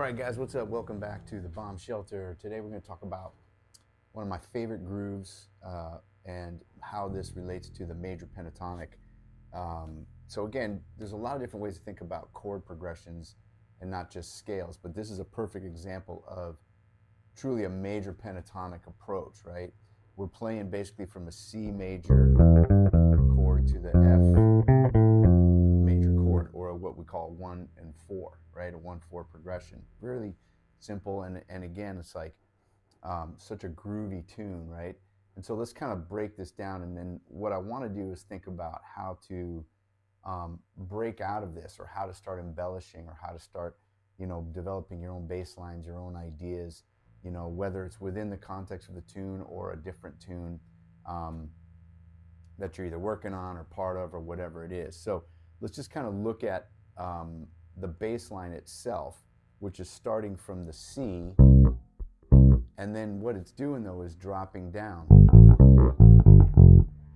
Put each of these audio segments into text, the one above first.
right, guys, what's up? Welcome back to the Bomb Shelter. Today we're going to talk about one of my favorite grooves and how this relates to the major pentatonic. So again, there's a lot of different ways to think about chord progressions and not just scales, but this is a perfect example of truly a major pentatonic approach, right? We're playing basically from a C major chord to the F major chord, or what we call 1 and 4, right? A 1-4 progression. Really simple, and again, it's like such a groovy tune, right? And so let's kind of break this down, and then what I want to do is think about how to break out of this, or how to start embellishing, or how to start, developing your own bass lines, your own ideas, whether it's within the context of the tune or a different tune that you're either working on or part of or whatever it is. So let's just kind of look at the bass line itself, which is starting from the C, and then what it's doing though is dropping down.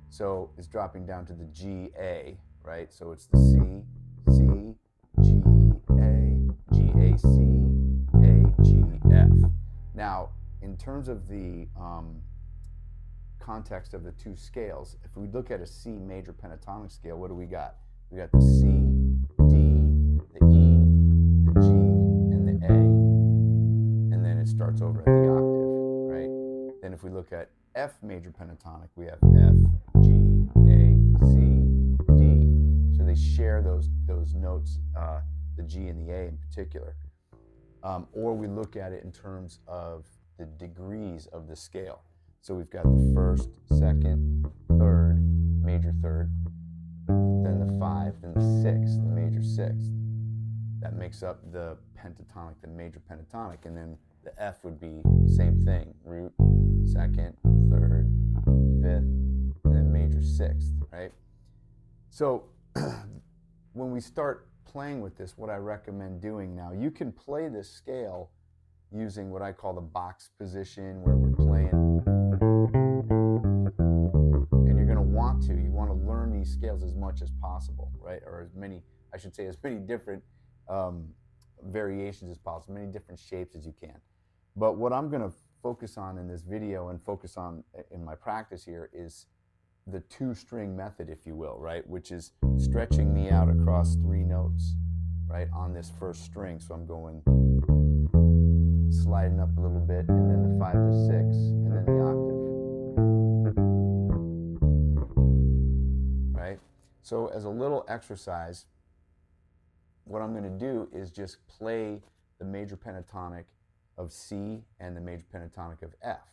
So it's dropping down to the G, A, right? So it's the C, C, G, A, C, A, G, F. Now, in terms of the context of the two scales, if we look at a C major pentatonic scale, what do we got? We got the C, D, the E, the G, and the A, and then it starts over at the octave, right? Then if we look at F major pentatonic, we have F, G, A, C, D. So they share those notes, the G and the A in particular. Or we look at it in terms of the degrees of the scale. So we've got the first, second, third, major third, then the 5, then the 6, the major 6th. That makes up the pentatonic, the major pentatonic, and then the F would be same thing, root, second, third, 5th, and then major 6th, right? So when we start playing with this, what I recommend doing now, you can play this scale using what I call the box position, where we're playing, and you're going to want to learn these scales as much as possible, right? Or as many, I should say, as many different variations as possible, many different shapes as you can. But what I'm going to focus on in this video and focus on in my practice here is the 2-string method, if you will, right? Which is stretching me out across 3 notes, right, on this first string. So I'm going, sliding up a little bit, and then the 5 to 6, and then the octave, right? So as a little exercise, what I'm going to do is just play the major pentatonic of C and the major pentatonic of F.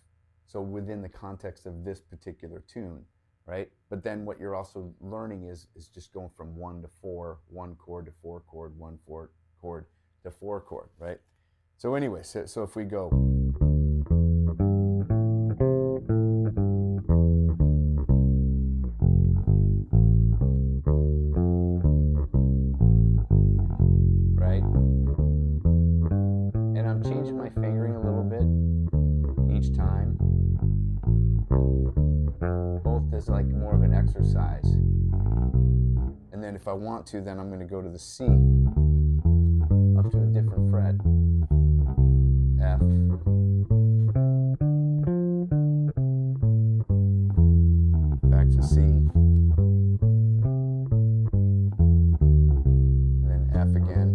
So within the context of this particular tune, right? But then what you're also learning is just going from 1 to 4, 1 chord to 4 chord, 1 4 chord to 4 chord, right? So anyway, so if we go, right? And I'm changing my fingering a little bit each time. Both as like more of an exercise. And then if I want to, then I'm going to go to the C, up to a different fret, F, back to C, and then F again.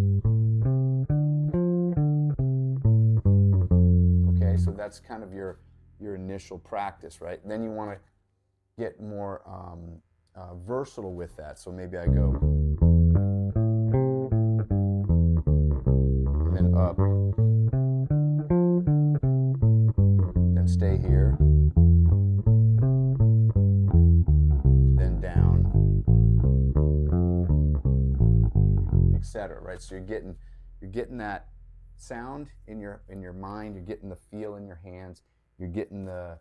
Okay, so that's kind of your initial practice, right? Then you want to get more versatile with that. So maybe I go, and then up, then stay here, then down, etc. Right? So you're getting that sound in your mind. You're getting the feel in your hands. You're getting the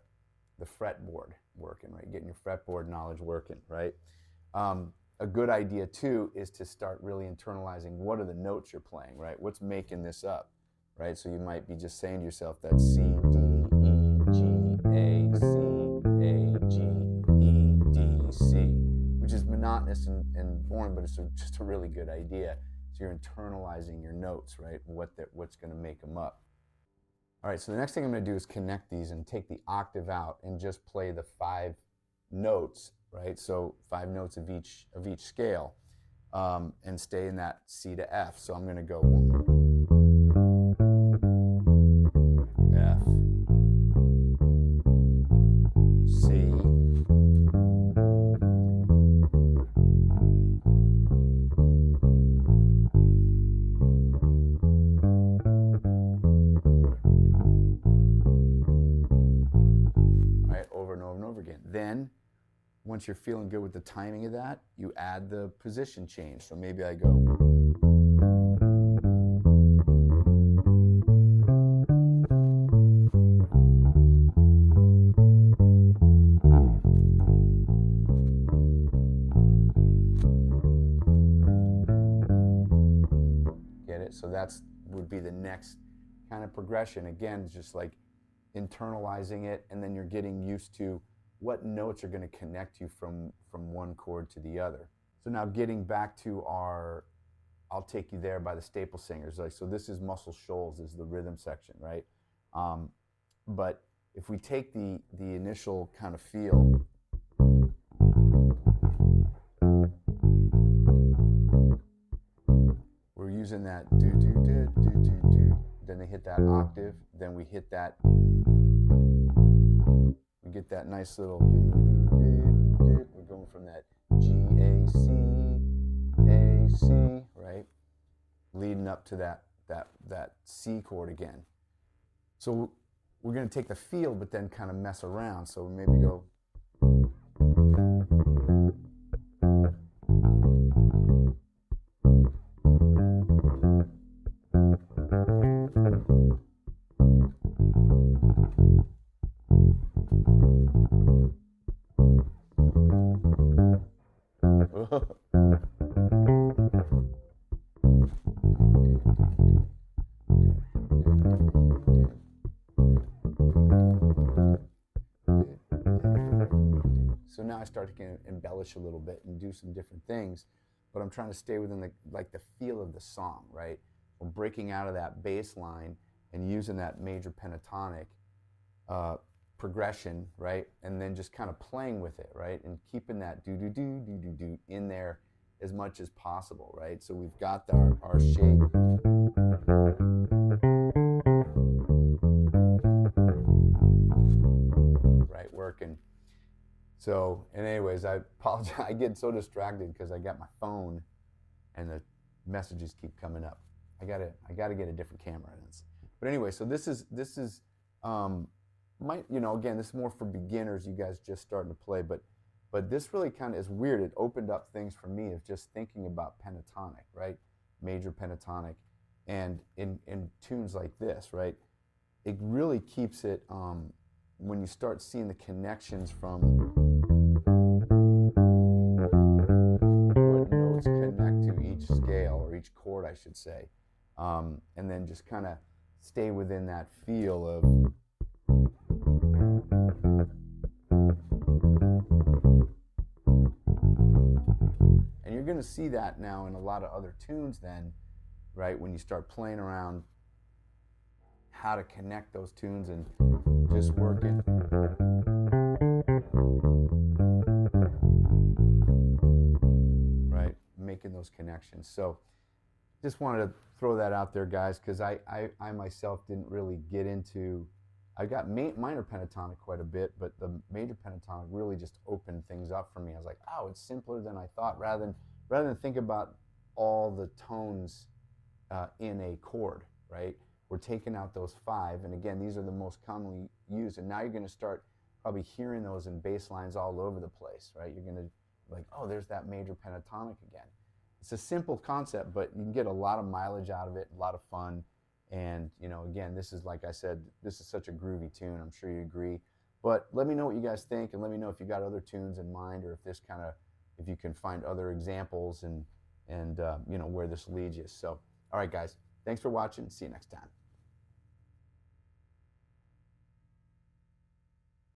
fretboard working, right? Getting your fretboard knowledge working, right? A good idea too is to start really internalizing what are the notes you're playing, right? What's making this up, right? So you might be just saying to yourself that C, D, E, G, A, C, A, G, E, D, C, which is monotonous and boring, but it's just a really good idea. So So you're internalizing your notes, right? What's going to make them up. All right, so the next thing I'm going to do is connect these and take the octave out and just play the 5 notes, right? So 5 notes of each scale, and stay in that C to F. So I'm going to go F, C, over and over and over again. Then, once you're feeling good with the timing of that, you add the position change. So maybe I go. Get it? So that's would be the next kind of progression. Again, just like internalizing it, and then you're getting used to what notes are going to connect you from one chord to the other. So now getting back to our I'll Take You There by the Staple Singers. Like, so this is Muscle Shoals, is the rhythm section, right? But if we take the initial kind of feel, we're using that do do do do do do. Then they hit that octave. Then we hit that. We get that nice little. We're going from that G A C, right, leading up to that C chord again. So we're going to take the feel, but then kind of mess around. So maybe go. So now I start to embellish a little bit and do some different things, but I'm trying to stay within the feel of the song, right? We're breaking out of that bass line and using that major pentatonic progression, right? And then just kind of playing with it, right? And keeping that do-do-do-do-do-do in there as much as possible, right? So we've got our shape. Right, working. So, and anyways, I apologize. I get so distracted because I got my phone and the messages keep coming up. I gotta get a different camera. But anyway, so this is again, this is more for beginners, you guys just starting to play, but this really kind of is weird. It opened up things for me of just thinking about pentatonic, right? Major pentatonic, and in tunes like this, right? It really keeps it, when you start seeing the connections from what notes connect to each scale, or each chord, I should say, and then just kind of stay within that feel of and you're going to see that now in a lot of other tunes then, right, when you start playing around how to connect those tunes and just working. Right, making those connections. So just wanted to throw that out there, guys, because I myself didn't really get into, I got minor pentatonic quite a bit, but the major pentatonic really just opened things up for me. I was like, oh, it's simpler than I thought, rather than think about all the tones in a chord, right? We're taking out those 5, and again, these are the most commonly used, and now you're going to start probably hearing those in bass lines all over the place, right? You're going to like, oh, there's that major pentatonic again. It's a simple concept, but you can get a lot of mileage out of it, a lot of fun, and again, this is, like I said, this is such a groovy tune. I'm sure you agree. But let me know what you guys think, and let me know if you got other tunes in mind, or if you can find other examples and where this leads you. So, all right, guys, thanks for watching. See you next time.